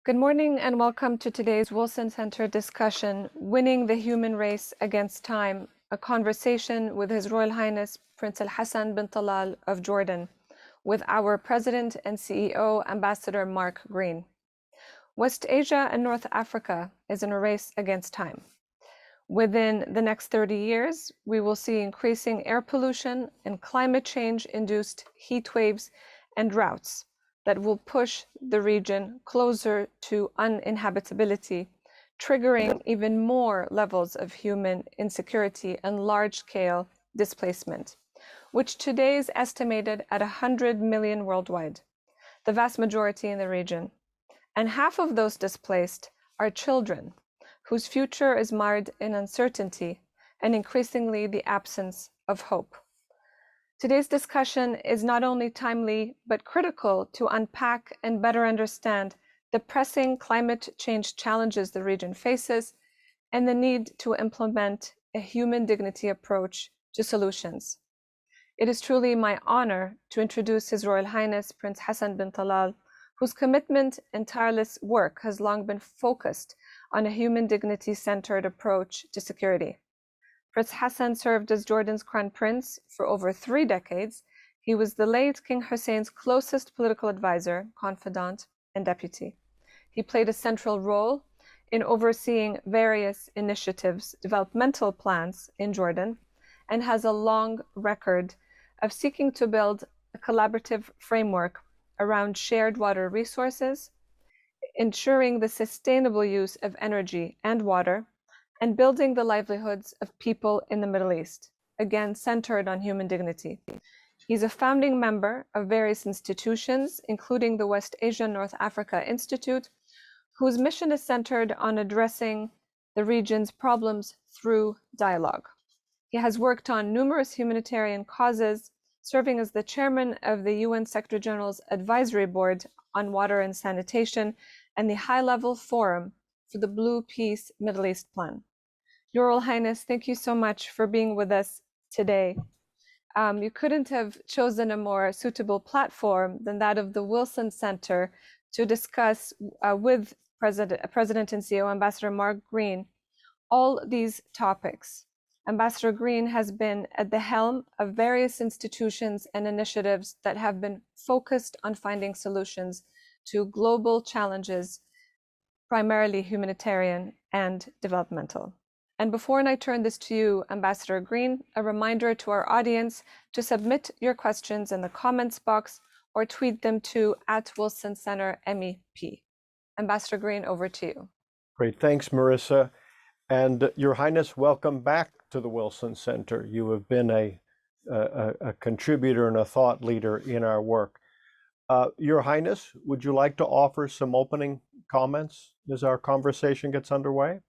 Good morning and welcome to today's Wilson Center discussion, Winning the Human Race Against Time, a conversation with His Royal Highness Prince Hassan bin Talal of Jordan, with our President and CEO, Ambassador Mark Green. West Asia and North Africa is in a race against time. Within the next 30 years, we will see increasing air pollution and climate change-induced heat waves and droughts that will push the region closer to uninhabitability, triggering even more levels of human insecurity and large-scale displacement, which today is estimated at 100 million worldwide, the vast majority in the region. And half of those displaced are children, whose future is marred in uncertainty and increasingly the absence of hope. Today's discussion is not only timely, but critical to unpack and better understand the pressing climate change challenges the region faces and the need to implement a human dignity approach to solutions. It is truly my honor to introduce His Royal Highness Prince Hassan bin Talal, whose commitment and tireless work has long been focused on a human dignity-centered approach to security. Prince Hassan served as Jordan's Crown Prince for over 3 decades. He was the late King Hussein's closest political advisor, confidant, and deputy. He played a central role in overseeing various initiatives, developmental plans in Jordan, and has a long record of seeking to build a collaborative framework around shared water resources, ensuring the sustainable use of energy and water, and building the livelihoods of people in the Middle East, again centered on human dignity. He's a founding member of various institutions, including the West Asia North Africa Institute, whose mission is centered on addressing the region's problems through dialogue. He has worked on numerous humanitarian causes, serving as the chairman of the UN Secretary General's Advisory Board on Water and Sanitation and the High-Level Forum for the Blue Peace Middle East Plan. Your Royal Highness, thank you so much for being with us today. You couldn't have chosen a more suitable platform than that of the Wilson Center to discuss with President and CEO Ambassador Mark Green all these topics. Ambassador Green has been at the helm of various institutions and initiatives that have been focused on finding solutions to global challenges, primarily humanitarian and developmental. And before I turn this to you, Ambassador Green, a reminder to our audience to submit your questions in the comments box or tweet them to @WilsonCenterMEP. Ambassador Green, over to you. Great, thanks, Marissa. And Your Highness, welcome back to the Wilson Center. You have been a contributor and a thought leader in our work. Your Highness, would you like to offer some opening comments as our conversation gets underway?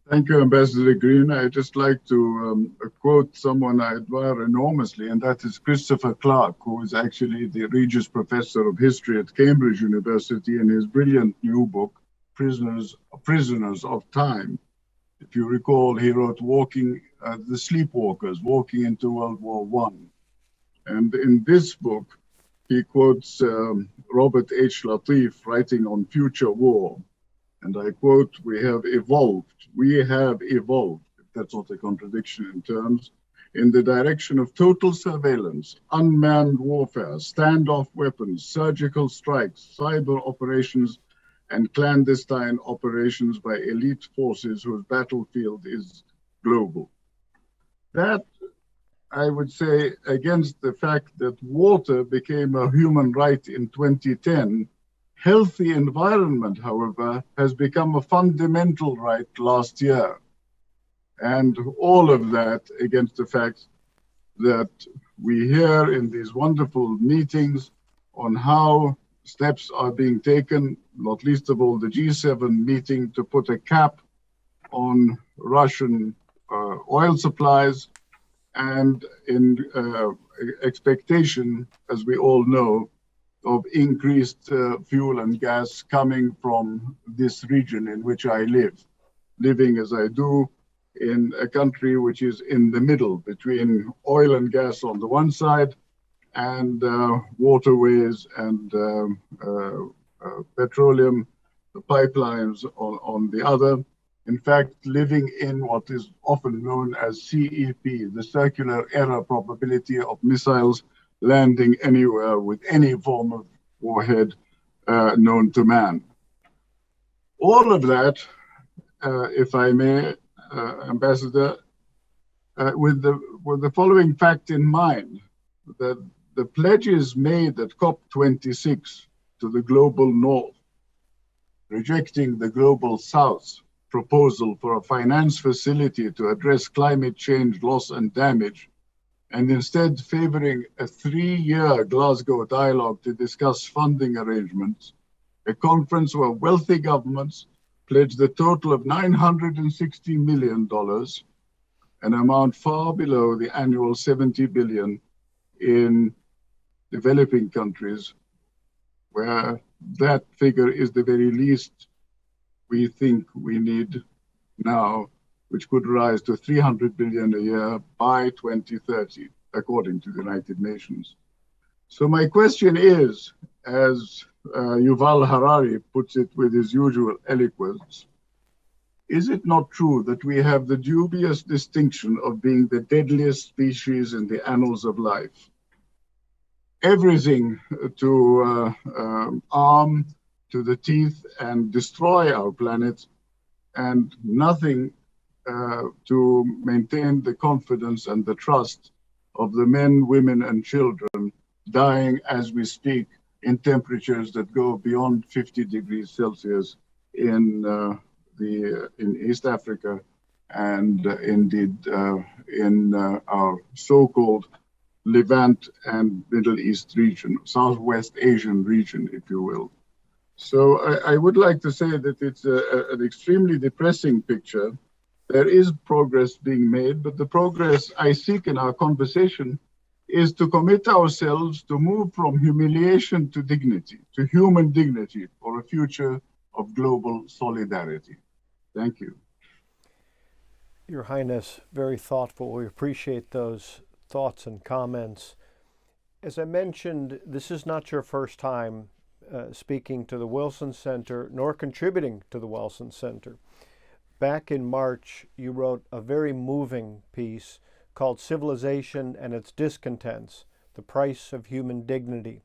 Thank you, Ambassador Green. I'd just like to quote someone I admire enormously, and that is Christopher Clark, who is actually the Regius Professor of History at Cambridge University, in his brilliant new book, Prisoners of Time. If you recall, he wrote The Sleepwalkers, Walking into World War I. And in this book, he quotes Robert H. Latif writing on future war. And I quote, we have evolved, if that's not a contradiction in terms, in the direction of total surveillance, unmanned warfare, standoff weapons, surgical strikes, cyber operations, and clandestine operations by elite forces whose battlefield is global. That, I would say, against the fact that water became a human right in 2010, healthy environment, however, has become a fundamental right last year. And all of that against the fact that we hear in these wonderful meetings on how steps are being taken, not least of all the G7 meeting, to put a cap on Russian oil supplies, and in expectation, as we all know, of increased fuel and gas coming from this region in which I live, living as I do in a country which is in the middle between oil and gas on the one side and waterways and petroleum pipelines on the other. In fact, living in what is often known as CEP, the circular error probability of missiles landing anywhere with any form of warhead known to man. All of that, if I may, Ambassador, with the following fact in mind, that the pledges made at COP26 to the global north, rejecting the global south proposal for a finance facility to address climate change loss and damage, and instead favoring a 3-year Glasgow dialogue to discuss funding arrangements, a conference where wealthy governments pledged a total of $960 million, an amount far below the annual $70 billion in developing countries, where that figure is the very least we think we need now, which could rise to $300 billion a year by 2030, according to the United Nations. So my question is, as Yuval Harari puts it with his usual eloquence, is it not true that we have the dubious distinction of being the deadliest species in the annals of life? Everything to arm to the teeth and destroy our planet, and nothing to maintain the confidence and the trust of the men, women, and children dying as we speak in temperatures that go beyond 50 degrees Celsius in East Africa, and indeed in our so-called Levant and Middle East region, Southwest Asian region, if you will. So I would like to say that it's an extremely depressing picture. There is progress being made, but the progress I seek in our conversation is to commit ourselves to move from humiliation to dignity, to human dignity, for a future of global solidarity. Thank you. Your Highness, very thoughtful. We appreciate those thoughts and comments. As I mentioned, this is not your first time speaking to the Wilson Center, nor contributing to the Wilson Center. Back in March, you wrote a very moving piece called Civilization and Its Discontents, The Price of Human Dignity.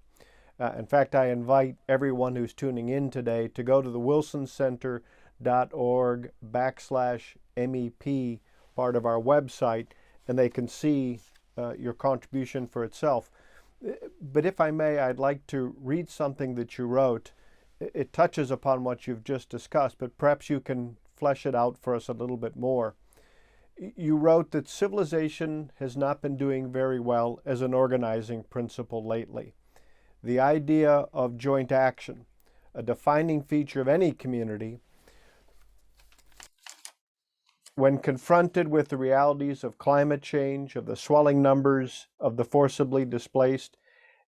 In fact, I invite everyone who's tuning in today to go to the wilsoncenter.org/MEP, part of our website, and they can see your contribution for itself. But if I may, I'd like to read something that you wrote. It touches upon what you've just discussed, but perhaps you can flesh it out for us a little bit more. You wrote that civilization has not been doing very well as an organizing principle lately. The idea of joint action, a defining feature of any community, when confronted with the realities of climate change, of the swelling numbers of the forcibly displaced,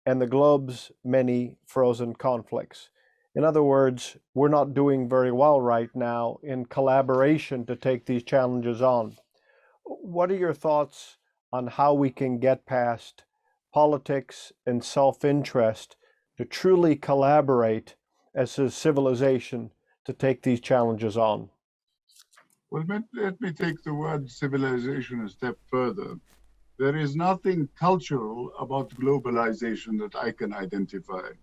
and the globe's many frozen conflicts. In other words, we're not doing very well right now in collaboration to take these challenges on. What are your thoughts on how we can get past politics and self-interest to truly collaborate as a civilization to take these challenges on? Well, let me take the word civilization a step further. There is nothing cultural about globalization that I can identify.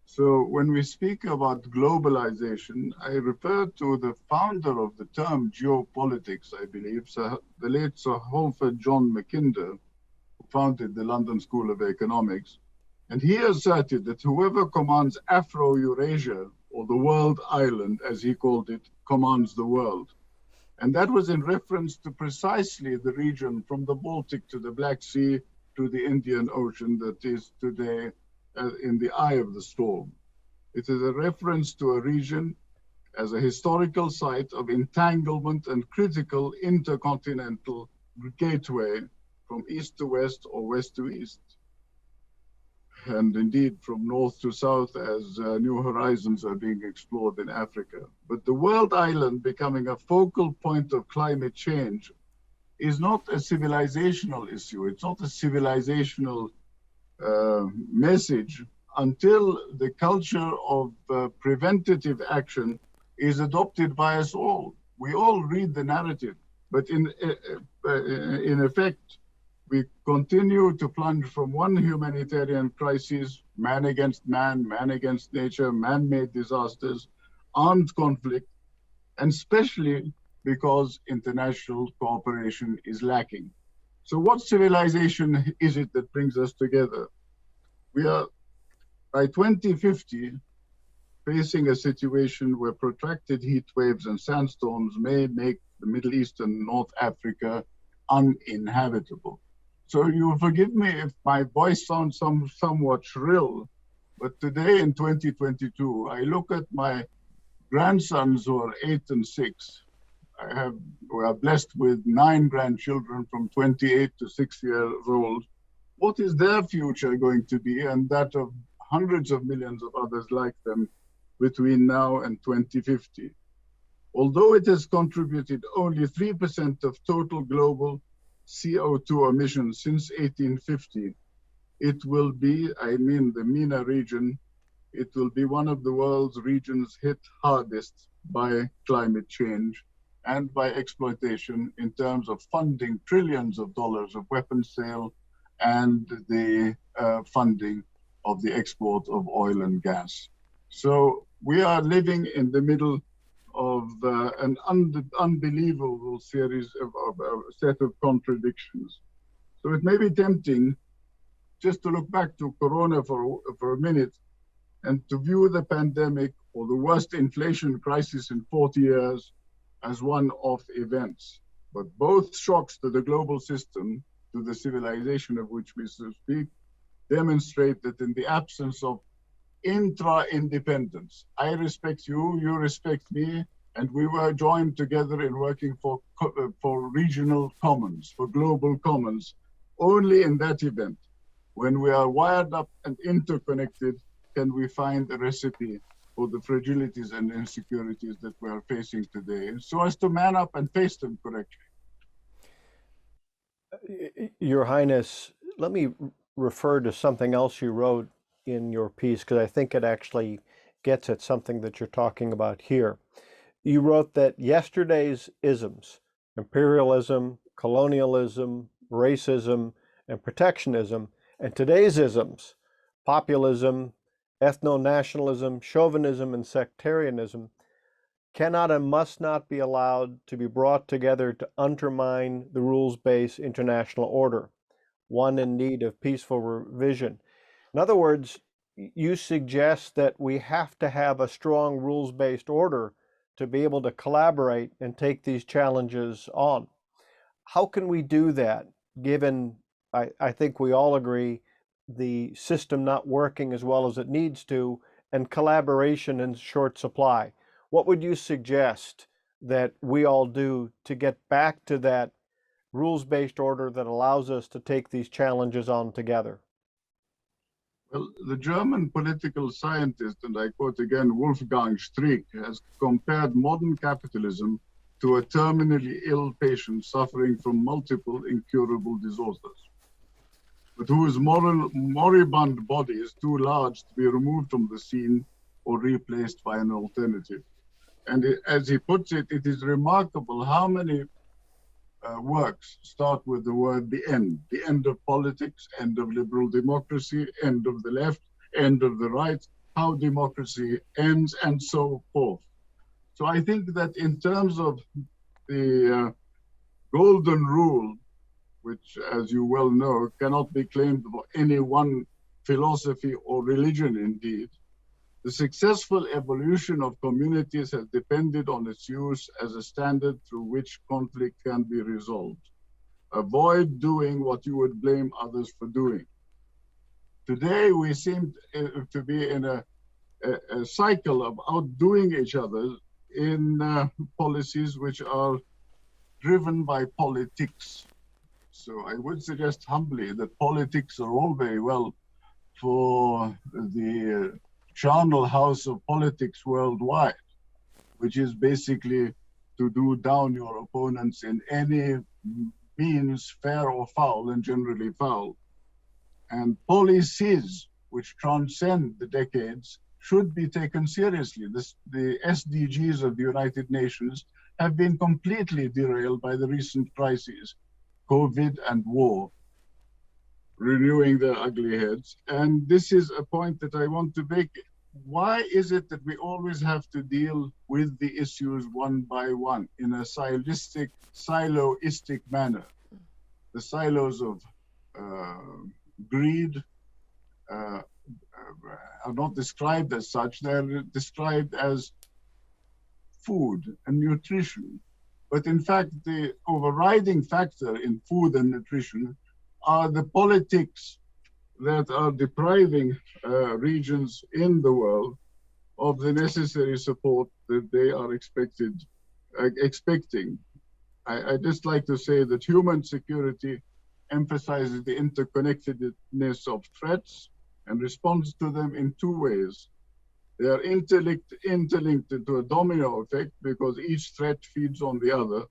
So when we speak about globalization, I refer to the founder of the term geopolitics, I believe, the late Sir Halford John Mackinder, who founded the London School of Economics. And he asserted that whoever commands Afro-Eurasia, or the world island, as he called it, commands the world. And that was in reference to precisely the region from the Baltic to the Black Sea to the Indian Ocean that is today in the eye of the storm. It is a reference to a region as a historical site of entanglement and critical intercontinental gateway from east to west or west to east. And indeed from north to south as new horizons are being explored in Africa. But the world island becoming a focal point of climate change is not a civilizational issue. It's not a civilizational message until the culture of preventative action is adopted by us all. We all read the narrative, but in effect, we continue to plunge from one humanitarian crisis, man against man, man against nature, man-made disasters, armed conflict, and especially because international cooperation is lacking. So what civilization is it that brings us together? We are, by 2050, facing a situation where protracted heat waves and sandstorms may make the Middle East and North Africa uninhabitable. So you forgive me if my voice sounds somewhat shrill, but today in 2022, I look at my grandsons who are 8 and 6. We are blessed with 9 grandchildren from 28 to 6 years old. What is their future going to be, and that of hundreds of millions of others like them between now and 2050? Although it has contributed only 3% of total global CO2 emissions since 1850, it will be, I mean the MENA region, it will be one of the world's regions hit hardest by climate change and by exploitation in terms of funding trillions of dollars of weapons sale and the funding of the export of oil and gas. So we are living in the middle of an unbelievable series of set of contradictions. So it may be tempting just to look back to Corona for a minute and to view the pandemic or the worst inflation crisis in 40 years as one-off events. But both shocks to the global system, to the civilization of which we speak, demonstrate that in the absence of intra-independence, I respect you, you respect me, and we were joined together in working for regional commons, for global commons. Only in that event, when we are wired up and interconnected, can we find a recipe for the fragilities and insecurities that we are facing today, so as to man up and face them correctly. Your Highness, let me refer to something else you wrote in your piece, because I think it actually gets at something that you're talking about here. You wrote that yesterday's isms, imperialism, colonialism, racism, and protectionism, and today's isms, populism, ethno-nationalism, chauvinism, and sectarianism, cannot and must not be allowed to be brought together to undermine the rules-based international order, one in need of peaceful revision. In other words, you suggest that we have to have a strong rules-based order to be able to collaborate and take these challenges on. How can we do that, given, I think we all agree, the system not working as well as it needs to, and collaboration in short supply? What would you suggest that we all do to get back to that rules-based order that allows us to take these challenges on together? Well, the German political scientist, and I quote again Wolfgang Streeck, has compared modern capitalism to a terminally ill patient suffering from multiple incurable disorders, but whose moribund body is too large to be removed from the scene or replaced by an alternative. And as he puts it, it is remarkable how many works start with the word the end of politics, end of liberal democracy, end of the left, end of the right, how democracy ends, and so forth. So I think that in terms of the golden rule, which, as you well know, cannot be claimed for any one philosophy or religion indeed, the successful evolution of communities has depended on its use as a standard through which conflict can be resolved. Avoid doing what you would blame others for doing. Today, we seem to be in a cycle of outdoing each other in policies which are driven by politics. So I would suggest humbly that politics are all very well for the charnel house of politics worldwide, which is basically to do down your opponents in any means, fair or foul, and generally foul. And policies which transcend the decades, should be taken seriously. The SDGs of the United Nations have been completely derailed by the recent crises, COVID and war, renewing their ugly heads. And this is a point that I want to make. Why is it that we always have to deal with the issues one by one in a siloistic manner? The silos of greed are not described as such. They're described as food and nutrition. But in fact, the overriding factor in food and nutrition are the politics that are depriving regions in the world of the necessary support that they are expecting. I just like to say that human security emphasizes the interconnectedness of threats and responds to them in two ways. They are interlinked into a domino effect because each threat feeds on the other.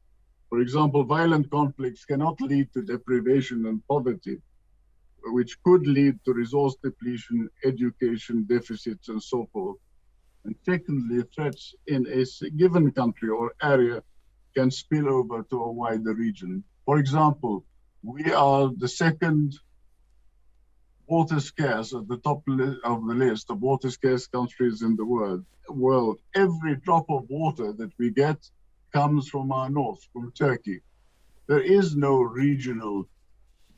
For example, violent conflicts cannot lead to deprivation and poverty, which could lead to resource depletion, education deficits, and so forth. And secondly, threats in a given country or area can spill over to a wider region. For example, we are the second water scarce at the top of the list of water scarce countries in the world. Every drop of water that we get comes from our north, from Turkey. There is no regional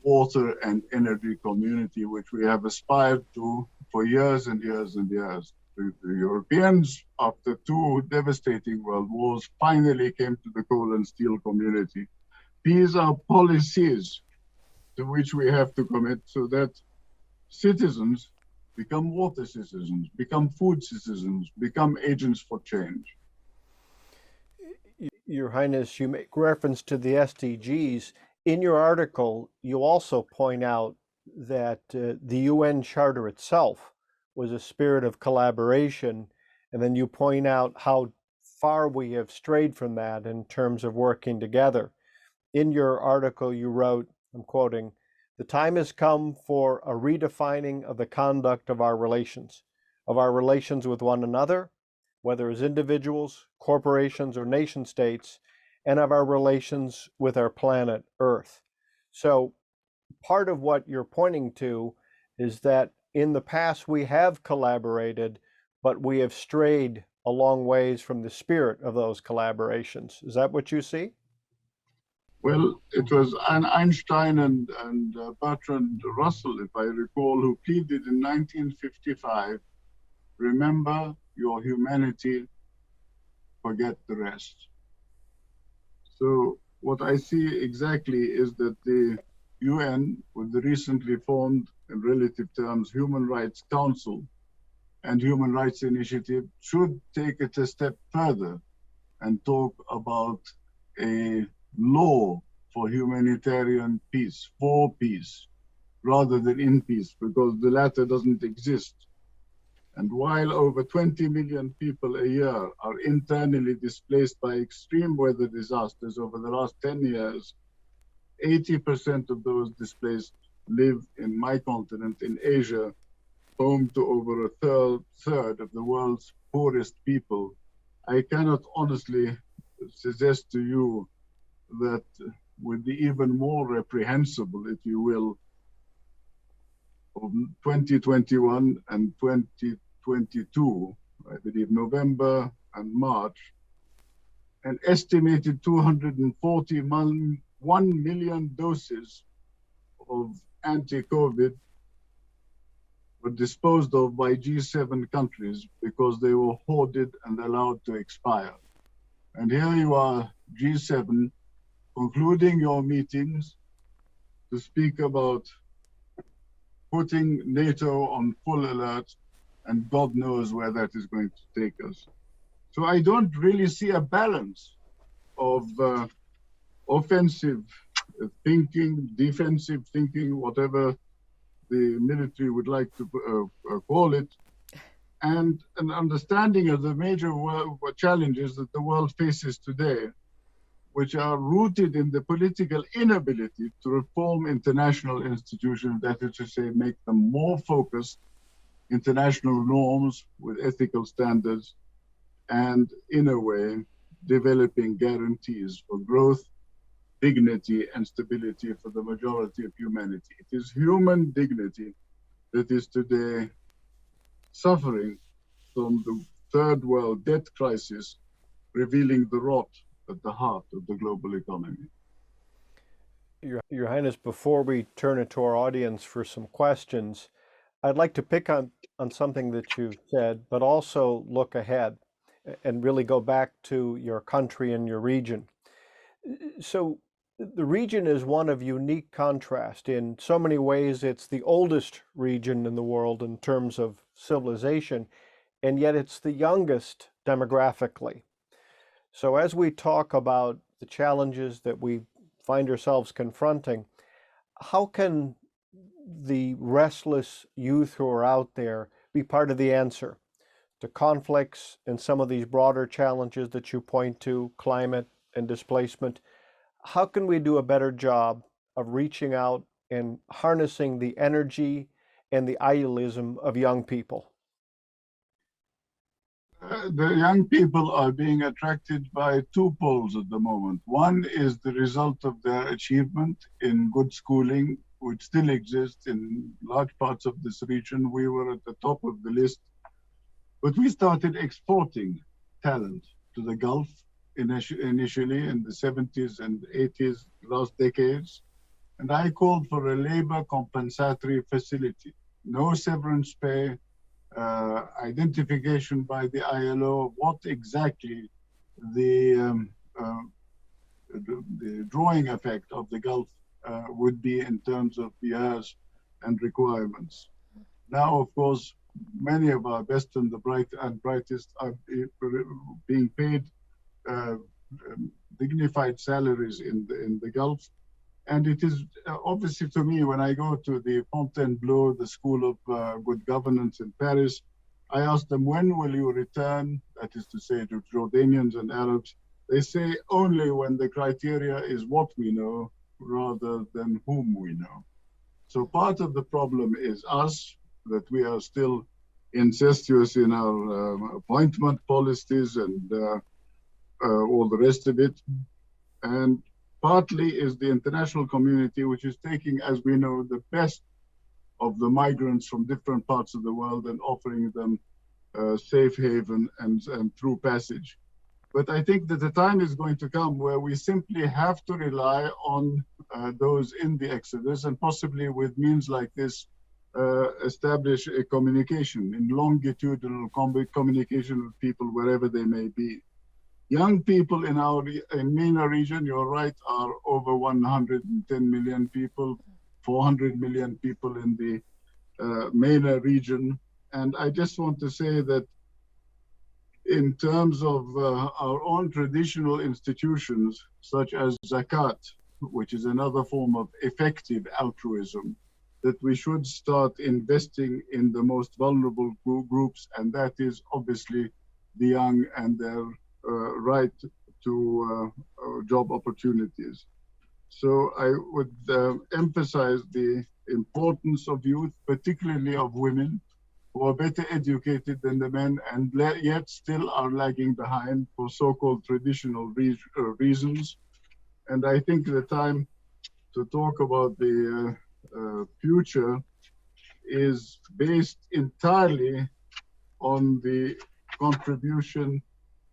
water and energy community which we have aspired to for years and years and years. The Europeans, after two devastating world wars, finally came to the coal and steel community. These are policies to which we have to commit so that citizens become water citizens, become food citizens, become agents for change. Your Highness, you make reference to the SDGs. In your article, you also point out that the UN Charter itself was a spirit of collaboration, and then you point out how far we have strayed from that in terms of working together. In your article, you wrote, I'm quoting, "The time has come for a redefining of the conduct of our relations with one another, whether as individuals, corporations, or nation states, and of our relations with our planet Earth." So part of what you're pointing to is that in the past we have collaborated, but we have strayed a long ways from the spirit of those collaborations. Is that what you see? Well, it was Einstein and Bertrand Russell, if I recall, who pleaded in 1955, remember your humanity, forget the rest. So what I see exactly is that the UN, with the recently formed, in relative terms, Human Rights Council and Human Rights Initiative, should take it a step further and talk about a law for humanitarian peace, for peace, rather than in peace, because the latter doesn't exist. And while over 20 million people a year are internally displaced by extreme weather disasters over the last 10 years, 80% of those displaced live in my continent, in Asia, home to over a third of the world's poorest people. I cannot honestly suggest to you that with the even more reprehensible, if you will, of 2021 and 2022, I believe November and March, an estimated 241 million doses of anti-COVID were disposed of by G7 countries because they were hoarded and allowed to expire. And here you are, G7, concluding your meetings to speak about putting NATO on full alert, and God knows where that is going to take us. So I don't really see a balance of offensive thinking, defensive thinking, whatever the military would like to call it, and an understanding of the major challenges that the world faces today, which are rooted in the political inability to reform international institutions, that is to say, make them more focused international norms with ethical standards, and in a way, developing guarantees for growth, dignity, and stability for the majority of humanity. It is human dignity that is today suffering from the third world debt crisis, revealing the rot at the heart of the global economy. Your Highness, before we turn it to our audience for some questions, I'd like to pick on something that you said, but also look ahead and really go back to your country and your region. So the region is one of unique contrast. In so many ways, it's the oldest region in the world in terms of civilization, and yet it's the youngest demographically. So as we talk about the challenges that we find ourselves confronting, how can the restless youth who are out there be part of the answer to conflicts and some of these broader challenges that you point to, climate and displacement? How can we do a better job of reaching out and harnessing the energy and the idealism of young people? The young people are being attracted by two poles at the moment. One is the result of their achievement in good schooling, which still exists in large parts of this region. We were at the top of the list, but we started exporting talent to the Gulf initially in the 70s and 80s, last decades. And I called for a labor compensatory facility, no severance pay, identification by the ILO of what exactly the drawing effect of the Gulf would be in terms of years and requirements. Now, of course, many of our best and the brightest are being paid dignified salaries in the Gulf. And it is obviously to me, when I go to the Fontainebleau, the School of Good Governance in Paris, I ask them, when will you return? That is to say, to Jordanians and Arabs. They say only when the criteria is what we know rather than whom we know. So part of the problem is us, that we are still incestuous in our appointment policies and all the rest of it. And partly is the international community, which is taking, as we know, the best of the migrants from different parts of the world and offering them safe haven and through passage. But I think that the time is going to come where we simply have to rely on those in the exodus, and possibly with means like this, establish a communication, in longitudinal communication with people wherever they may be. Young people in our MENA region, you're right, are over 110 million people, 400 million people in the MENA region. And I just want to say that in terms of our own traditional institutions, such as zakat, which is another form of effective altruism, that we should start investing in the most vulnerable groups, and that is obviously the young and their right to job opportunities. So I would emphasize the importance of youth, particularly of women, who are better educated than the men and yet still are lagging behind for so-called traditional reasons. And I think the time to talk about the future is based entirely on the contribution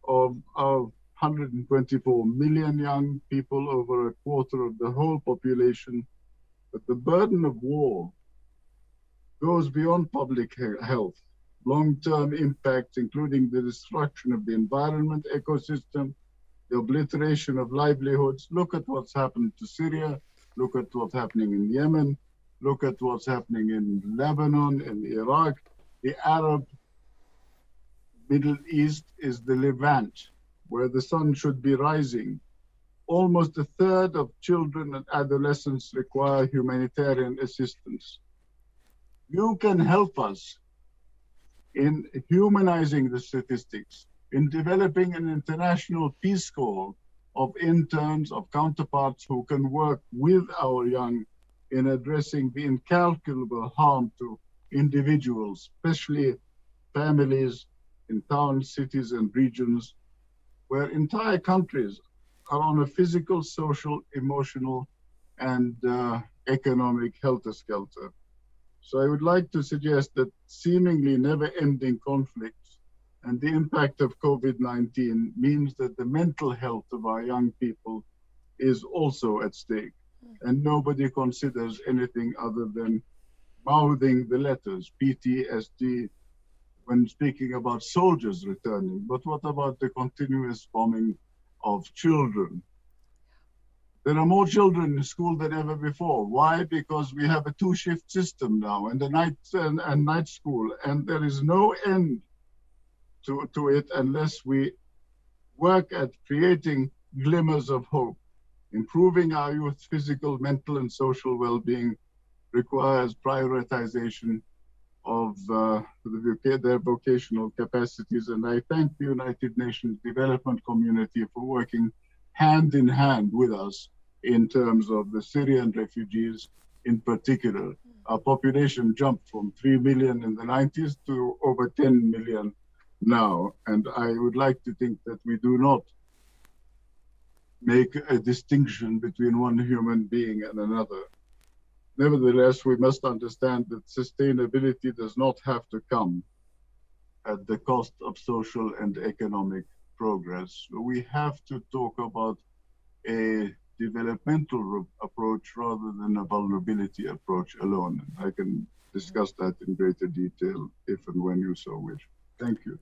of our 124 million young people, over a quarter of the whole population. But the burden of war goes beyond public health, long-term impacts, including the destruction of the environment, ecosystem, the obliteration of livelihoods. Look at what's happened to Syria, look at what's happening in Yemen, look at what's happening in Lebanon, in Iraq. The Arab Middle East is the Levant, where the sun should be rising. Almost a third of children and adolescents require humanitarian assistance. You can help us in humanizing the statistics, in developing an international Peace Corps of interns, of counterparts who can work with our young in addressing the incalculable harm to individuals, especially families in towns, cities, and regions where entire countries are on a physical, social, emotional, and economic helter-skelter. So I would like to suggest that seemingly never-ending conflicts and the impact of COVID-19 means that the mental health of our young people is also at stake. And nobody considers anything other than mouthing the letters, PTSD, when speaking about soldiers returning. But what about the continuous bombing of children? There are more children in school than ever before. Why? Because we have a two-shift system now and a night school, and there is no end to it unless we work at creating glimmers of hope. Improving our youth's physical, mental, and social well-being requires prioritization of their vocational capacities. And I thank the United Nations development community for working hand in hand with us in terms of the Syrian refugees in particular. Our population jumped from 3 million in the 90s to over 10 million now. And I would like to think that we do not make a distinction between one human being and another. Nevertheless, we must understand that sustainability does not have to come at the cost of social and economic progress. We have to talk about a developmental approach rather than a vulnerability approach alone. I can discuss that in greater detail if and when you so wish. Thank you.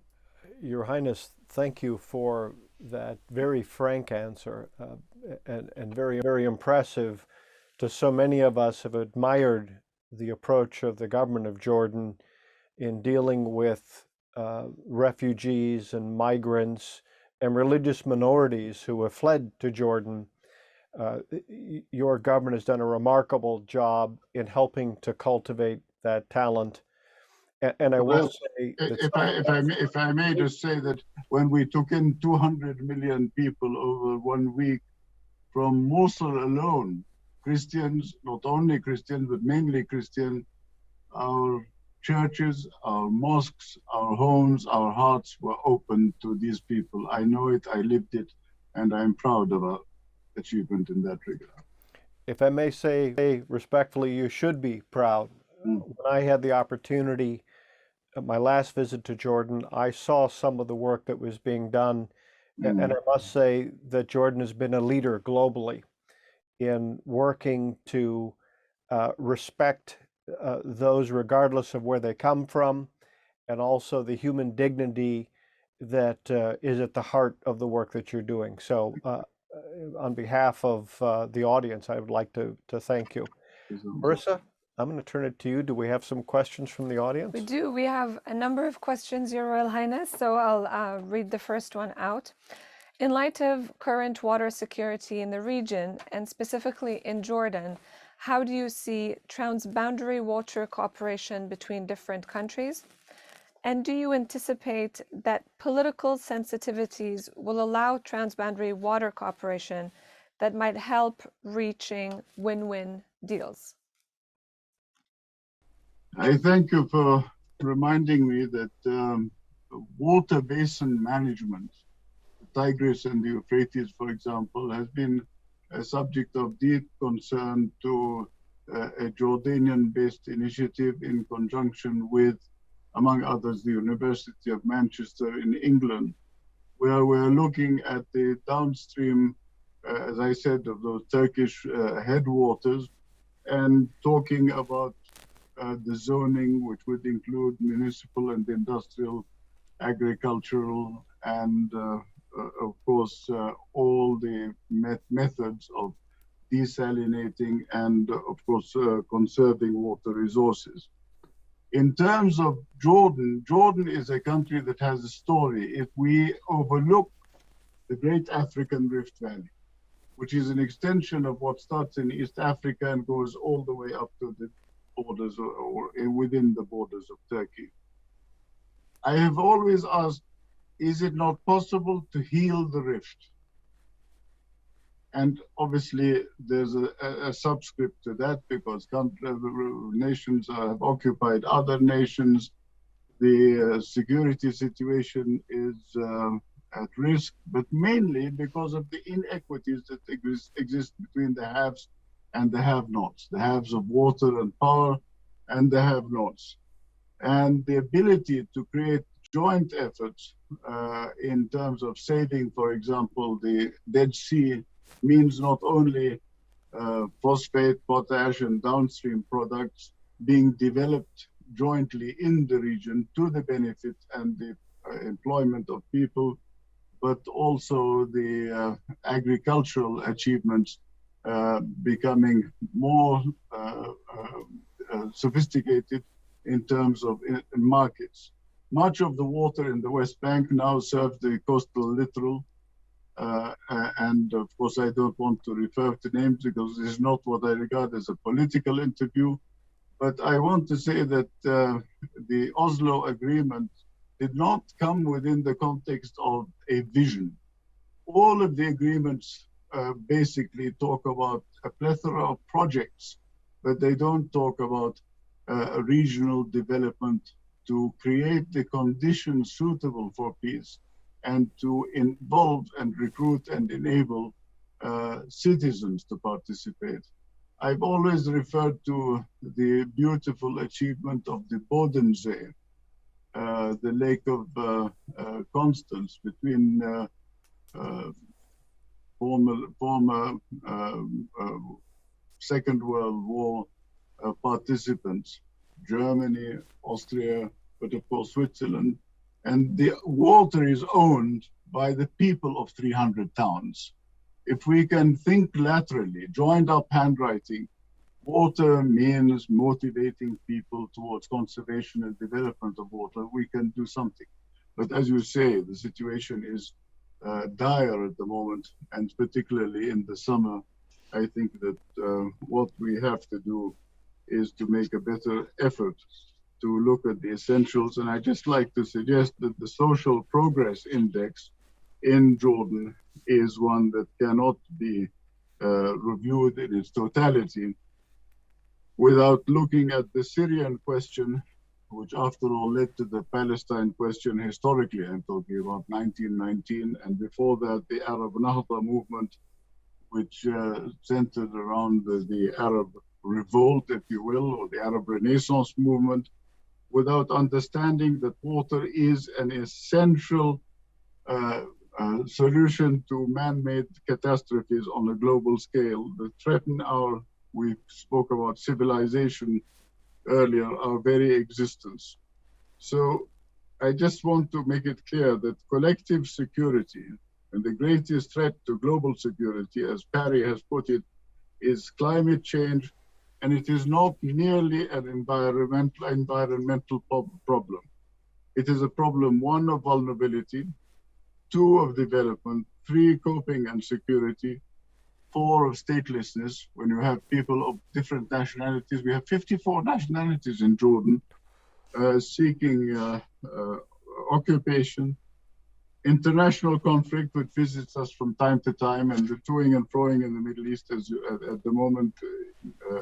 Your Highness, thank you for that very frank answer and very, very impressive. To so many of us have admired the approach of the government of Jordan in dealing with refugees and migrants and religious minorities who have fled to Jordan. Your government has done a remarkable job in helping to cultivate that talent. And I will say, if I may just say that when we took in 200 million people over 1 week from Mosul alone, Christians, not only Christians, but mainly Christian, our churches, our mosques, our homes, our hearts were open to these people. I know it, I lived it, and I'm proud of our achievement in that regard. If I may say respectfully, you should be proud. When I had the opportunity at my last visit to Jordan, I saw some of the work that was being done, and I must say that Jordan has been a leader globally in working to respect those regardless of where they come from, and also the human dignity that is at the heart of the work that you're doing. So on behalf of the audience, I would like to thank you. Marissa, I'm going to turn it to you. Do we have some questions from the audience? We do. We have a number of questions, Your Royal Highness, so I'll read the first one out. In light of current water security in the region, and specifically in Jordan, how do you see transboundary water cooperation between different countries? And do you anticipate that political sensitivities will allow transboundary water cooperation that might help reaching win-win deals? I thank you for reminding me that water basin management, the Tigris and the Euphrates, for example, has been a subject of deep concern to a Jordanian-based initiative in conjunction with, among others, the University of Manchester in England, where we're looking at the downstream, as I said, of those Turkish headwaters, and talking about the zoning, which would include municipal and industrial, agricultural, and of course, all the methods of desalinating and, of course, conserving water resources. In terms of Jordan, Jordan is a country that has a story. If we overlook the Great African Rift Valley, which is an extension of what starts in East Africa and goes all the way up to the borders or within the borders of Turkey. I have always asked, is it not possible to heal the rift? And obviously, there's a subscript to that because nations have occupied other nations. The security situation is at risk, but mainly because of the inequities that exist between the haves and the have-nots, the haves of water and power and the have-nots. And the ability to create joint efforts in terms of saving, for example, the Dead Sea means not only phosphate, potash, and downstream products being developed jointly in the region to the benefit and the employment of people, but also the agricultural achievements becoming more sophisticated in terms of markets. Much of the water in the West Bank now serves the coastal littoral. And of course, I don't want to refer to names because this is not what I regard as a political interview. But I want to say that the Oslo Agreement did not come within the context of a vision. All of the agreements basically talk about a plethora of projects, but they don't talk about regional development to create the conditions suitable for peace and to involve and recruit and enable citizens to participate. I've always referred to the beautiful achievement of the Bodensee, the Lake of Constance between former Second World War participants, Germany, Austria, but of course Switzerland. And the water is owned by the people of 300 towns. If we can think laterally, joined up handwriting, water means motivating people towards conservation and development of water, we can do something. But as you say, the situation is dire at the moment, and particularly in the summer, I think that what we have to do is to make a better effort to look at the essentials. And I just like to suggest that the Social Progress Index in Jordan is one that cannot be reviewed in its totality without looking at the Syrian question, which after all led to the Palestine question historically. I'm talking about 1919, and before that, the Arab Nahda movement, which centered around the Arab revolt, if you will, or the Arab Renaissance movement, without understanding that water is an essential solution to man-made catastrophes on a global scale that threaten we spoke about civilization earlier, our very existence. So I just want to make it clear that collective security and the greatest threat to global security, as Parry has put it, is climate change, and it is not merely an environmental problem. It is a problem, one, of vulnerability, two, of development, three, coping and security, four, of statelessness. When you have people of different nationalities, we have 54 nationalities in Jordan seeking occupation, international conflict, which visits us from time to time, and the toing and froing in the Middle East at the moment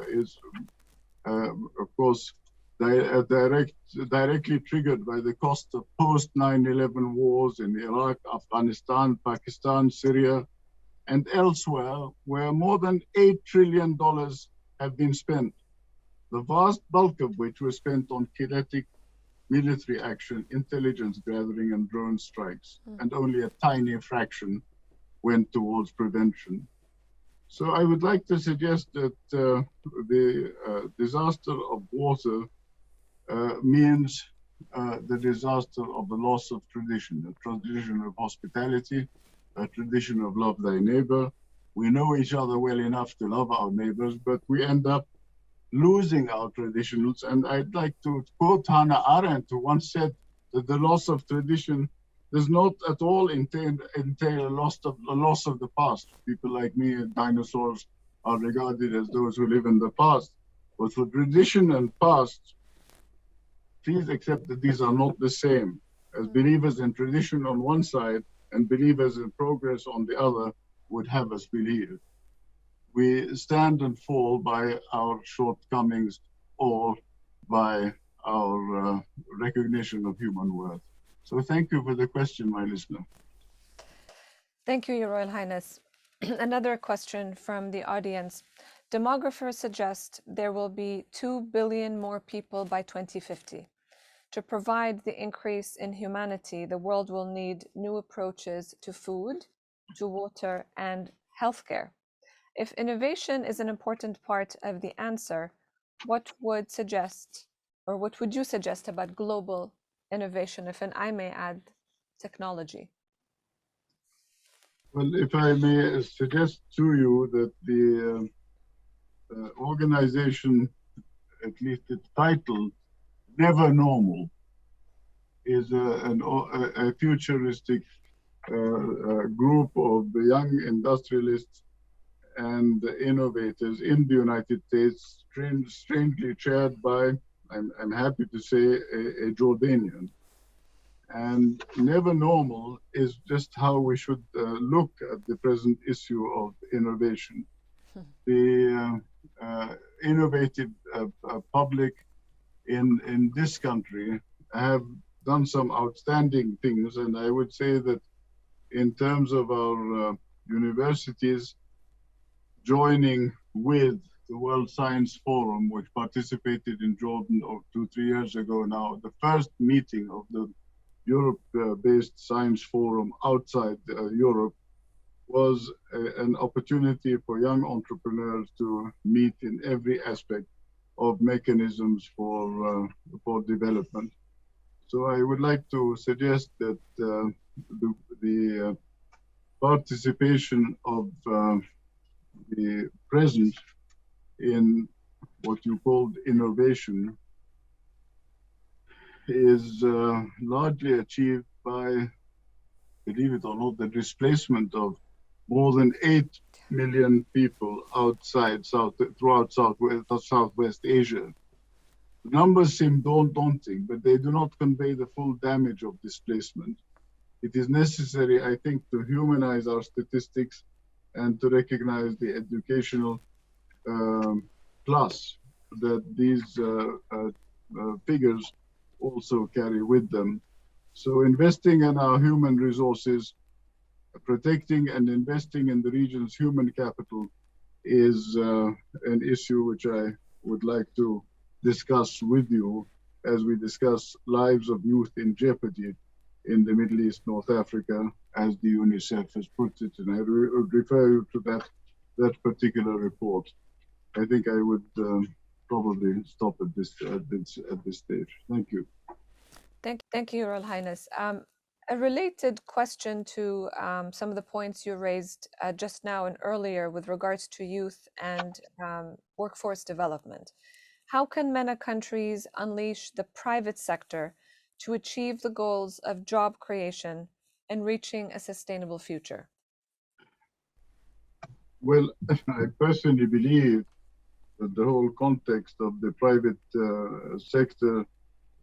is, of course, directly triggered by the cost of post-9/11 wars in Iraq, Afghanistan, Pakistan, Syria, and elsewhere, where more than $8 trillion have been spent, the vast bulk of which was spent on kinetic military action, intelligence gathering, and drone strikes, and only a tiny fraction went towards prevention. So I would like to suggest that the disaster of water means the disaster of the loss of tradition, a tradition of hospitality, a tradition of love thy neighbor. We know each other well enough to love our neighbors, but we end up losing our traditions. And I'd like to quote Hannah Arendt, who once said that the loss of tradition does not at all entail a loss of the past. People like me and dinosaurs are regarded as those who live in the past. But for tradition and past, please accept that these are not the same. As believers in tradition on one side and believers in progress on the other, would have us believe. We stand and fall by our shortcomings or by our recognition of human worth. So thank you for the question, my listener. Thank you, Your Royal Highness. Another question from the audience. Demographers suggest there will be 2 billion more people by 2050. To provide the increase in humanity, the world will need new approaches to food, to water, and healthcare. If innovation is an important part of the answer, what would you suggest about global innovation, if I may add, technology? Well, if I may suggest to you that the organization, at least its title, Never Normal, is a futuristic group of young industrialists and innovators in the United States, strangely chaired by, I'm happy to say, a Jordanian. And Never Normal is just how we should look at the present issue of innovation. The innovative public in this country have done some outstanding things, and I would say that in terms of our universities joining with the World Science Forum, which participated in Jordan 2-3 years ago now, the first meeting of the Europe-based science forum outside Europe was an opportunity for young entrepreneurs to meet in every aspect of mechanisms for development. So I would like to suggest that the participation of the present in what you called innovation is largely achieved by, believe it or not, the displacement of more than 8 million people throughout Southwest Asia. The numbers seem daunting, but they do not convey the full damage of displacement. It is necessary, I think, to humanize our statistics and to recognize the educational plus that these figures also carry with them. So investing in our human resources, protecting and investing in the region's human capital is an issue which I would like to discuss with you as we discuss lives of youth in jeopardy in the Middle East, North Africa, as the UNICEF has put it. And I would refer you to that particular report. I think I would probably stop at this stage. Thank you. Thank you, Your Royal Highness. A related question to some of the points you raised just now and earlier with regards to youth and workforce development. How can MENA countries unleash the private sector to achieve the goals of job creation and reaching a sustainable future? Well, I personally believe that the whole context of the private sector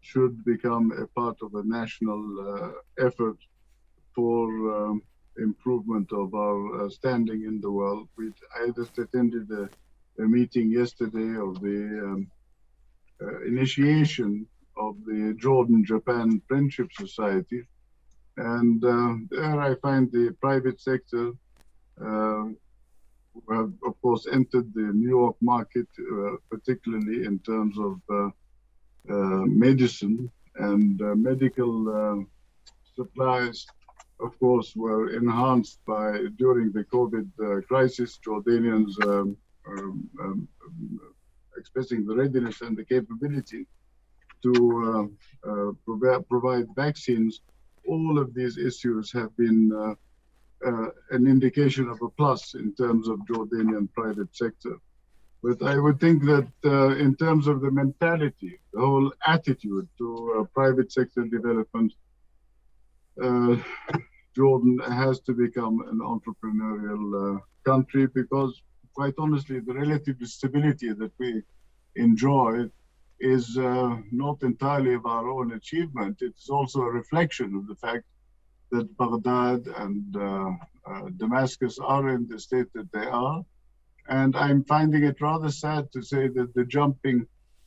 should become a part of a national effort for improvement of our standing in the world. I just attended a meeting yesterday of the initiation of the Jordan-Japan Friendship Society. And there I find the private sector who have, of course, entered the New York market, particularly in terms of medicine and medical supplies, of course, were enhanced by, during the COVID crisis, Jordanians expressing the readiness and the capability to provide vaccines. All of these issues have been an indication of a plus in terms of Jordanian private sector. But I would think that in terms of the mentality, the whole attitude to private sector development, Jordan has to become an entrepreneurial country because, quite honestly, the relative stability that we enjoy is not entirely of our own achievement. It's also a reflection of the fact that Baghdad and Damascus are in the state that they are. And I'm finding it rather sad to say that the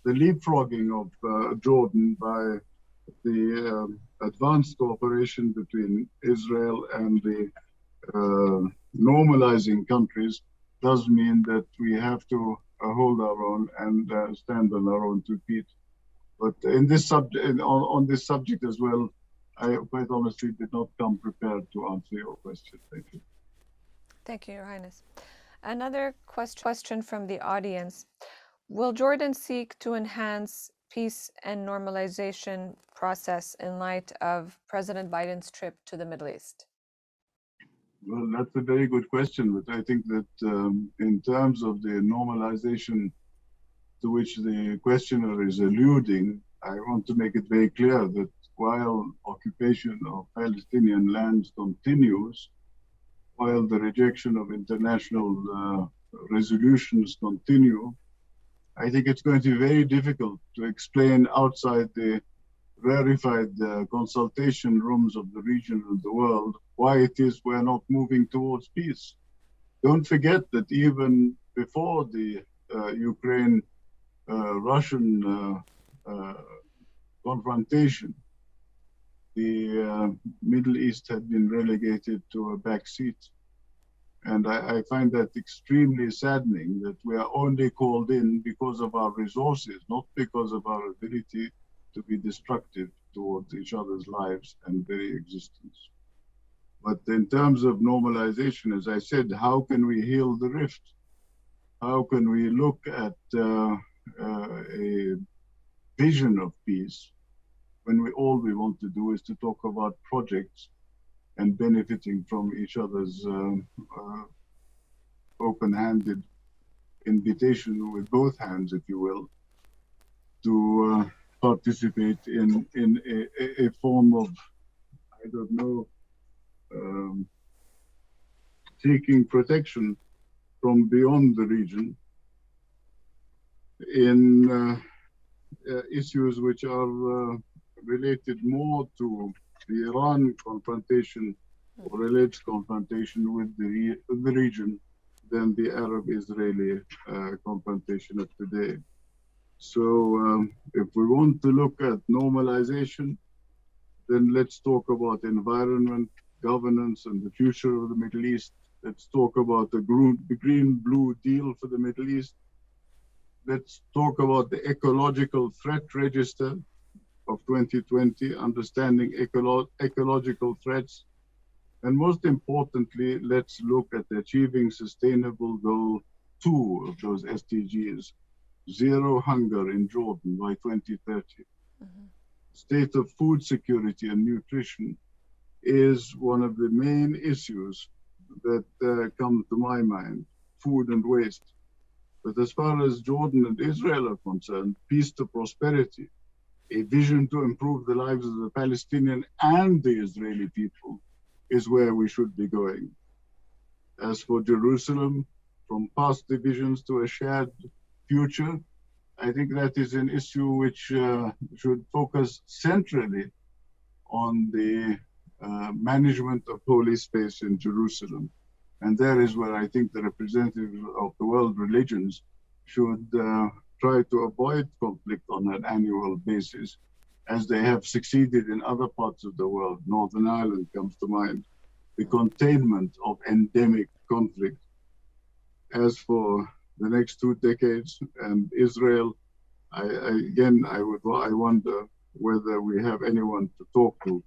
leapfrogging of Jordan by the advanced cooperation between Israel and the normalizing countries does mean that we have to hold our own and stand on our own 2 feet. But in this subject, on this subject as well, I quite honestly did not come prepared to answer your question. Thank you. Thank you, Your Highness. Another question from the audience. Will Jordan seek to enhance peace and normalization process in light of President Biden's trip to the Middle East? Well, that's a very good question, but I think that in terms of the normalization to which the questioner is alluding, I want to make it very clear that while occupation of Palestinian lands continues, while the rejection of international resolutions continue, I think it's going to be very difficult to explain outside the rarefied consultation rooms of the region and the world why it is we're not moving towards peace. Don't forget that even before the Ukraine-Russian confrontation, the Middle East had been relegated to a back seat. And I find that extremely saddening that we are only called in because of our resources, not because of our ability to be destructive towards each other's lives and very existence. But in terms of normalization, as I said, how can we heal the rift? How can we look at a vision of peace when all we want to do is to talk about projects and benefiting from each other's open-handed invitation with both hands, if you will, to participate in a form of, I don't know, seeking protection from beyond the region in issues which are related more to the Iran confrontation or alleged confrontation with the region than the Arab-Israeli confrontation of today. So if we want to look at normalization, then let's talk about environment, governance, and the future of the Middle East. Let's talk about the green-blue deal for the Middle East. Let's talk about the ecological threat register of 2020, understanding ecological threats. And most importantly, let's look at achieving sustainable goal 2 of those SDGs, zero hunger in Jordan by 2030. Mm-hmm. State of food security and nutrition is one of the main issues that come to my mind, food and waste. But as far as Jordan and Israel are concerned, peace to prosperity, a vision to improve the lives of the Palestinian and the Israeli people is where we should be going. As for Jerusalem, from past divisions to a shared future, I think that is an issue which should focus centrally on the management of holy space in Jerusalem. And there is where I think the representatives of the world religions should try to avoid conflict on an annual basis, as they have succeeded in other parts of the world. Northern Ireland comes to mind, the containment of endemic conflict. As for the next 2 decades and Israel, I wonder whether we have anyone to talk to.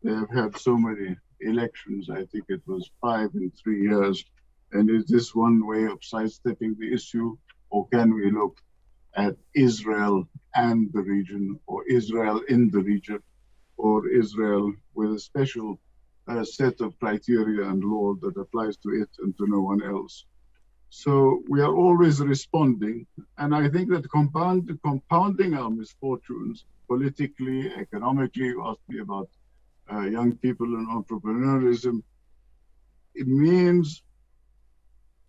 They have had so many elections. I think it was 5 in 3 years. And is this one way of sidestepping the issue, or can we look at Israel and the region, or Israel in the region, or Israel with a special set of criteria and law that applies to it and to no one else? So we are always responding, and I think that compounding our misfortunes politically, economically, you asked me about young people and entrepreneurship, it means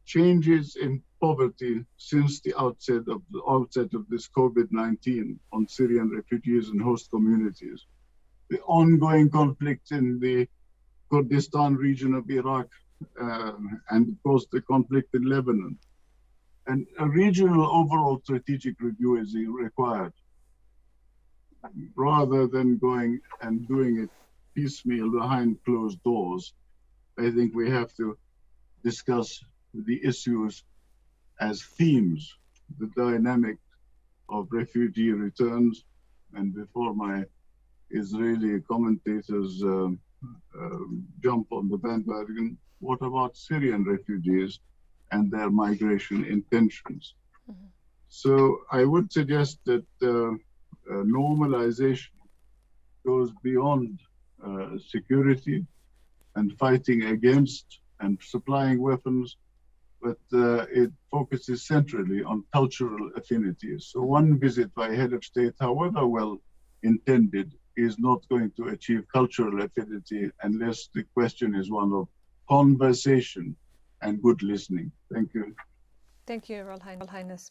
changes in poverty since the outset of this COVID-19 on Syrian refugees and host communities. The ongoing conflict in the Kurdistan region of Iraq, and of course the conflict in Lebanon. And a regional overall strategic review is required, rather than going and doing it piecemeal behind closed doors. I think we have to discuss the issues as themes, the dynamic of refugee returns. And before my Israeli commentators jump on the bandwagon, what about Syrian refugees and their migration intentions? Mm-hmm. So I would suggest that normalization goes beyond security and fighting against and supplying weapons, but it focuses centrally on cultural affinities. So one visit by a head of state, however well intended, is not going to achieve cultural affinity unless the question is one of conversation and good listening. Thank you. Thank you, Royal Highness.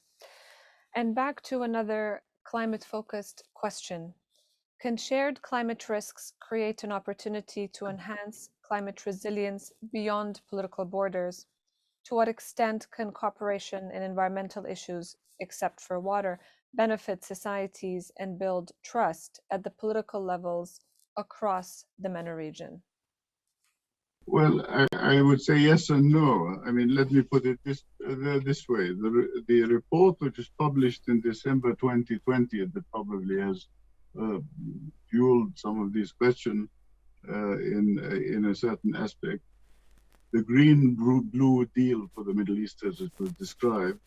And back to another climate-focused question. Can shared climate risks create an opportunity to enhance climate resilience beyond political borders? To what extent can cooperation in environmental issues, except for water, benefit societies and build trust at the political levels across the MENA region? Well, I would say yes and no. I mean, let me put it this way. The report, which is published in December 2020, that probably has fueled some of these questions in a certain aspect. The green-blue deal for the Middle East, as it was described,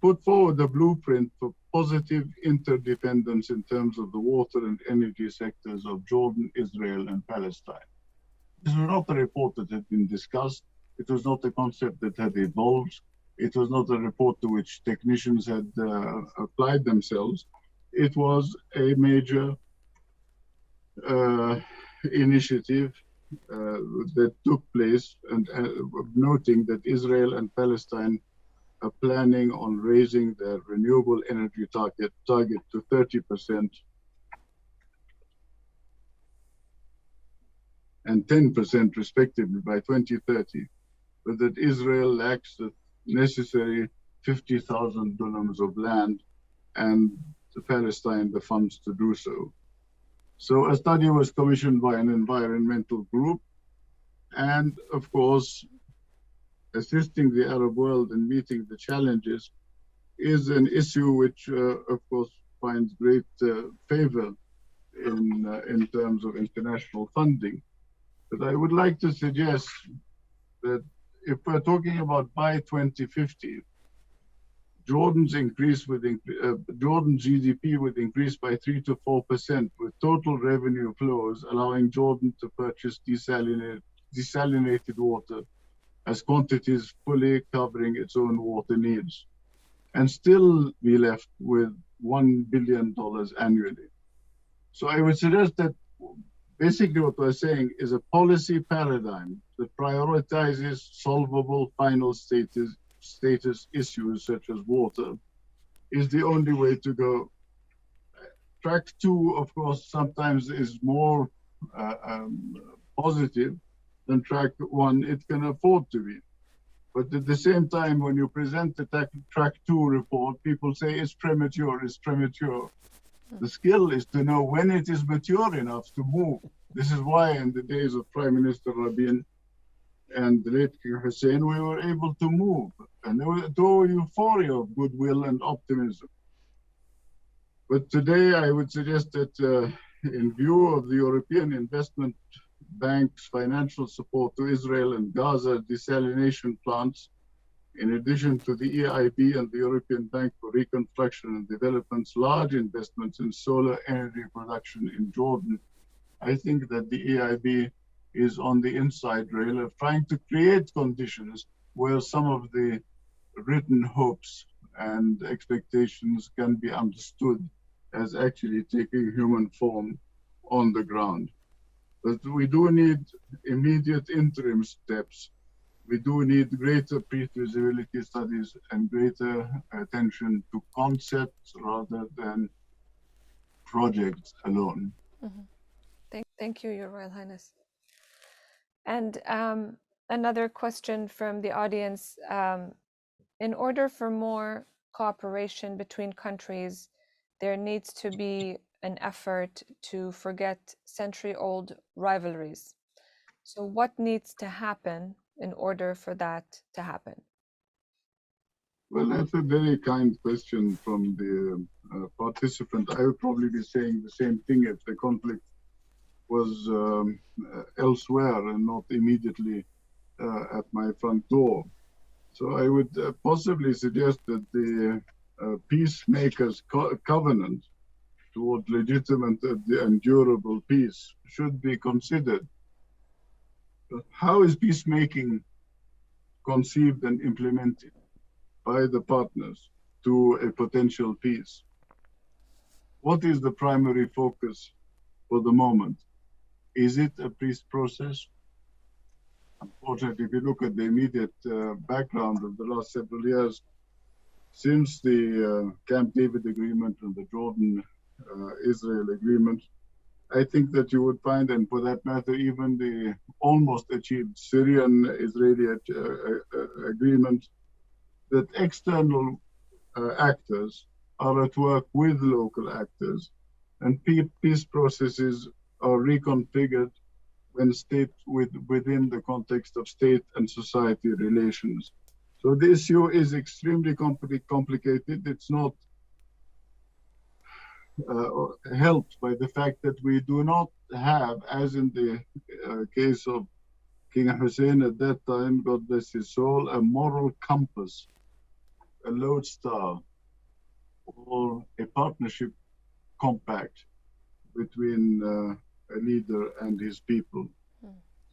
put forward a blueprint for positive interdependence in terms of the water and energy sectors of Jordan, Israel, and Palestine. This was not a report that had been discussed. It was not a concept that had evolved. It was not a report to which technicians had applied themselves. It was a major initiative that took place, and noting that Israel and Palestine are planning on raising their renewable energy target to 30% and 10% respectively by 2030, but that Israel lacks the necessary 50,000 dunams of land and Palestine the funds to do so. So a study was commissioned by an environmental group, and of course, assisting the Arab world in meeting the challenges is an issue which, of course, finds great favor in terms of international funding. But I would like to suggest that if we're talking about by 2050, Jordan's GDP would increase by 3 to 4%, with total revenue flows allowing Jordan to purchase desalinated water as quantities fully covering its own water needs, and still be left with $1 billion annually. So I would suggest that basically what we're saying is a policy paradigm that prioritizes solvable final status issues such as water is the only way to go. Track 2, of course, sometimes is more positive than track 1 it can afford to be. But at the same time, when you present the track 2 report, people say it's premature, it's premature. The skill is to know when it is mature enough to move. This is why in the days of Prime Minister Rabin and the late King Hussein, we were able to move. And there was a euphoria of goodwill and optimism. But today, I would suggest that in view of the European Investment Bank's financial support to Israel and Gaza desalination plants, in addition to the EIB and the European Bank for Reconstruction and Development's large investments in solar energy production in Jordan, I think that the EIB is on the inside rail of trying to create conditions where some of the written hopes and expectations can be understood as actually taking human form on the ground. But we do need immediate interim steps. We do need greater pre-feasibility studies and greater attention to concepts rather than projects alone. Mm-hmm. Thank you, Your Royal Highness. And another question from the audience. In order for more cooperation between countries, there needs to be an effort to forget century-old rivalries. So what needs to happen in order for that to happen? Well, that's a very kind question from the participant. I would probably be saying the same thing if the conflict was elsewhere and not immediately at my front door. So I would possibly suggest that the peacemakers' covenant toward legitimate and durable peace should be considered. But how is peacemaking conceived and implemented by the partners to a potential peace? What is the primary focus for the moment? Is it a peace process? Unfortunately, if you look at the immediate background of the last several years, since the Camp David agreement and the Jordan-Israel agreement, I think that you would find, and for that matter, even the almost achieved Syrian-Israeli agreement, that external actors are at work with local actors, and peace processes are reconfigured when within the context of state and society relations. So the issue is extremely complicated. It's not helped by the fact that we do not have, as in the case of King Hussein at that time, God bless his soul, a moral compass, a lodestar, or a partnership compact between a leader and his people.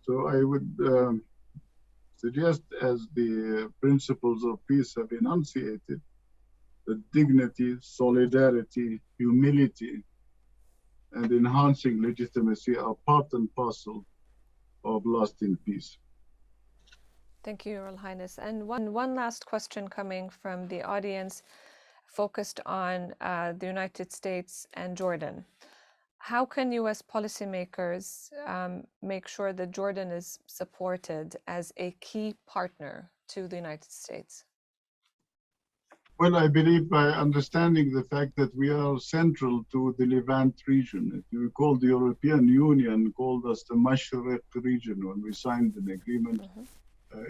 So I would suggest, as the principles of peace have enunciated, that dignity, solidarity, humility, and enhancing legitimacy are part and parcel of lasting peace. Thank you, Your Royal Highness. And one last question coming from the audience, focused on the United States and Jordan. How can U.S. policymakers make sure that Jordan is supported as a key partner to the United States? Well, I believe by understanding the fact that we are central to the Levant region. If you recall, the European Union called us the Mashreq region when we signed an agreement.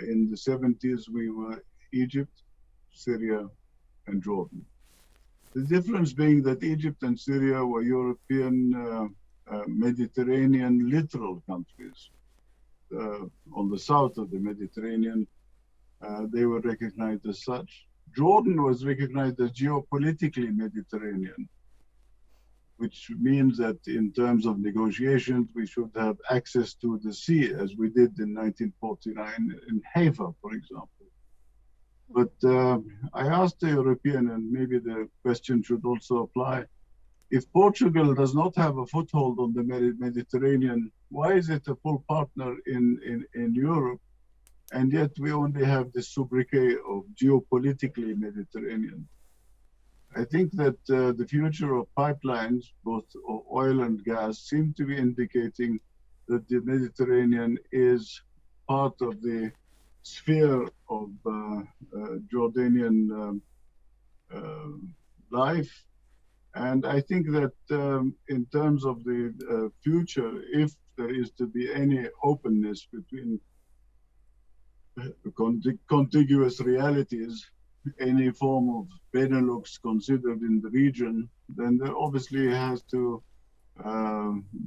In the 70s, we were Egypt, Syria, and Jordan. The difference being that Egypt and Syria were European Mediterranean littoral countries. On the south of the Mediterranean, they were recognized as such. Jordan was recognized as geopolitically Mediterranean, which means that in terms of negotiations, we should have access to the sea, as we did in 1949 in Haifa, for example. But I asked the European, and maybe the question should also apply, if Portugal does not have a foothold on the Mediterranean, why is it a full partner in Europe? And yet we only have this sobriquet of geopolitically Mediterranean. I think that the future of pipelines, both oil and gas, seem to be indicating that the Mediterranean is part of the sphere of Jordanian life. And I think that in terms of the future, if there is to be any openness between contiguous realities, any form of Benelux considered in the region, then there obviously has to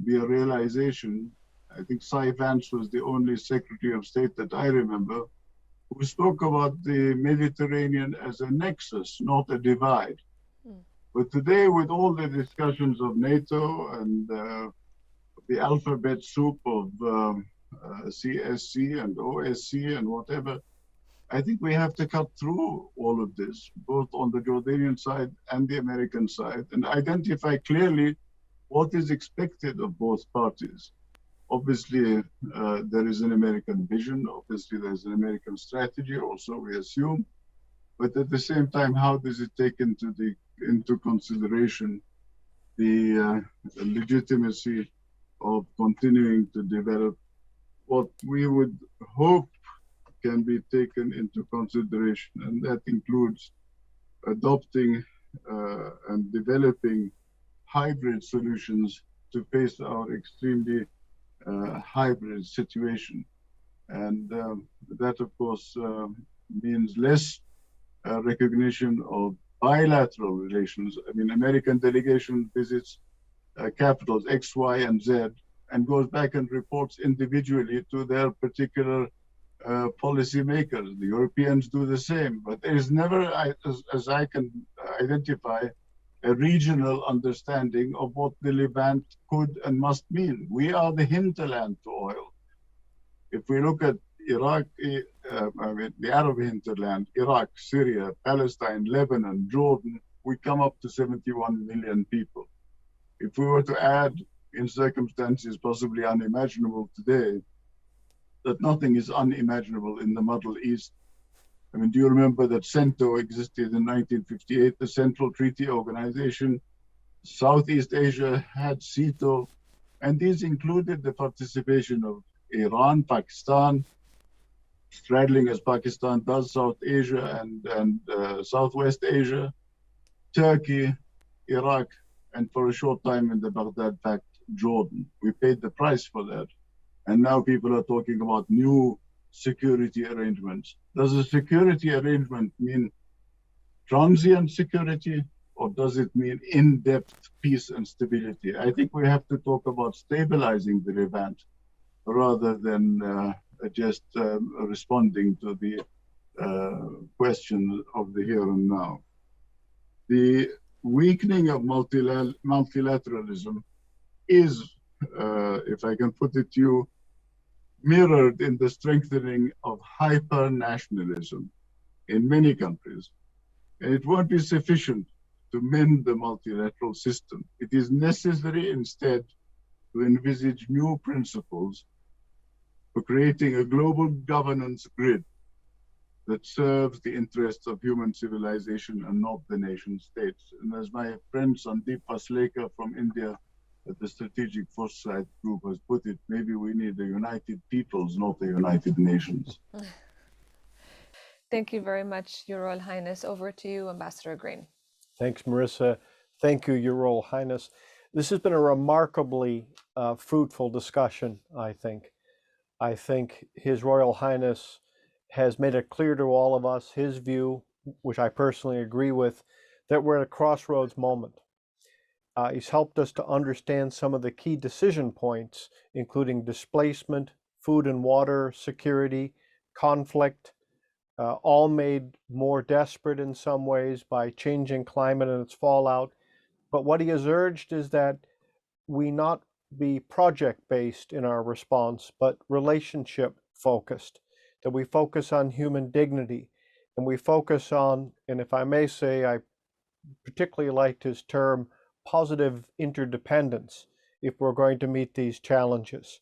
be a realization. I think Cy Vance was the only Secretary of State that I remember who spoke about the Mediterranean as a nexus, not a divide. But today, with all the discussions of NATO and the alphabet soup of CSC and OSC and whatever, I think we have to cut through all of this, both on the Jordanian side and the American side, and identify clearly what is expected of both parties. Obviously, there is an American vision. Obviously, there's an American strategy also, we assume. But at the same time, how does it take into consideration the legitimacy of continuing to develop what we would hope can be taken into consideration, and that includes adopting and developing hybrid solutions to face our extremely hybrid situation. And that, of course, means less recognition of bilateral relations. I mean, American delegation visits capitals X, Y, and Z and goes back and reports individually to their particular policymakers. The Europeans do the same, but there is never, as I can identify, a regional understanding of what the Levant could and must mean. We are the hinterland to oil. If we look at Iraq, the Arab hinterland, Iraq, Syria, Palestine, Lebanon, Jordan, we come up to 71 million people. If we were to add, in circumstances possibly unimaginable today, that nothing is unimaginable in the Middle East. I mean, do you remember that CENTO existed in 1958, the Central Treaty Organization? Southeast Asia had CETO, and these included the participation of Iran, Pakistan, straddling as Pakistan does South Asia and Southwest Asia, Turkey, Iraq, and for a short time in the Baghdad Pact, Jordan. We paid the price for that. And now people are talking about new security arrangements. Does a security arrangement mean transient security, or does it mean in-depth peace and stability? I think we have to talk about stabilizing the Levant rather than just responding to the question of the here and now. The weakening of multilateralism is, if I can put it to you, mirrored in the strengthening of hyper-nationalism in many countries. And it won't be sufficient to mend the multilateral system. It is necessary instead to envisage new principles for creating a global governance grid that serves the interests of human civilization and not the nation states. And as my friend Sandeep Paslekar from India at the Strategic Foresight Group has put it, maybe we need a united peoples, not a united nations. Thank you very much, Your Royal Highness. Over to you, Ambassador Green. Thanks, Marissa. Thank you, Your Royal Highness. This has been a remarkably fruitful discussion, I think. I think His Royal Highness has made it clear to all of us his view, which I personally agree with, that we're at a crossroads moment. He's helped us to understand some of the key decision points, including displacement, food and water security, conflict, all made more desperate in some ways by changing climate and its fallout. But what he has urged is that we not be project-based in our response, but relationship-focused, that we focus on human dignity, and we focus on, and if I may say, I particularly liked his term, positive interdependence, if we're going to meet these challenges.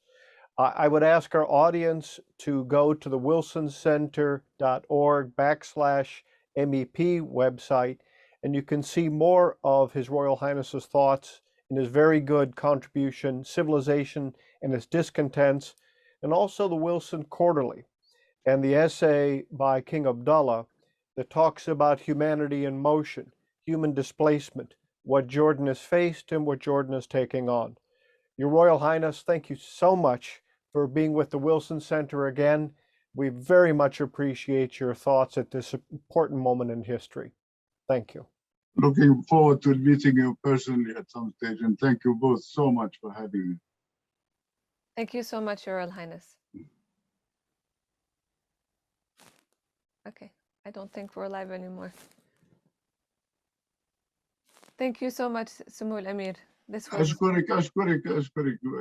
I would ask our audience to go to the wilsoncenter.org/MEP website, and you can see more of His Royal Highness's thoughts in his very good contribution, Civilization and Its Discontents, and also the Wilson Quarterly, and the essay by King Abdullah that talks about humanity in motion, human displacement, what Jordan has faced and what Jordan is taking on. Your Royal Highness, thank you so much for being with the Wilson Center again. We very much appreciate your thoughts at this important moment in history. Thank you. Looking forward to meeting you personally at some stage, and thank you both so much for having me. Thank you so much, Your Royal Highness. Okay, I don't think we're live anymore. Thank you so much, Sumu al-Amir. This was أشكرك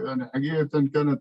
يعني حقيقة كانت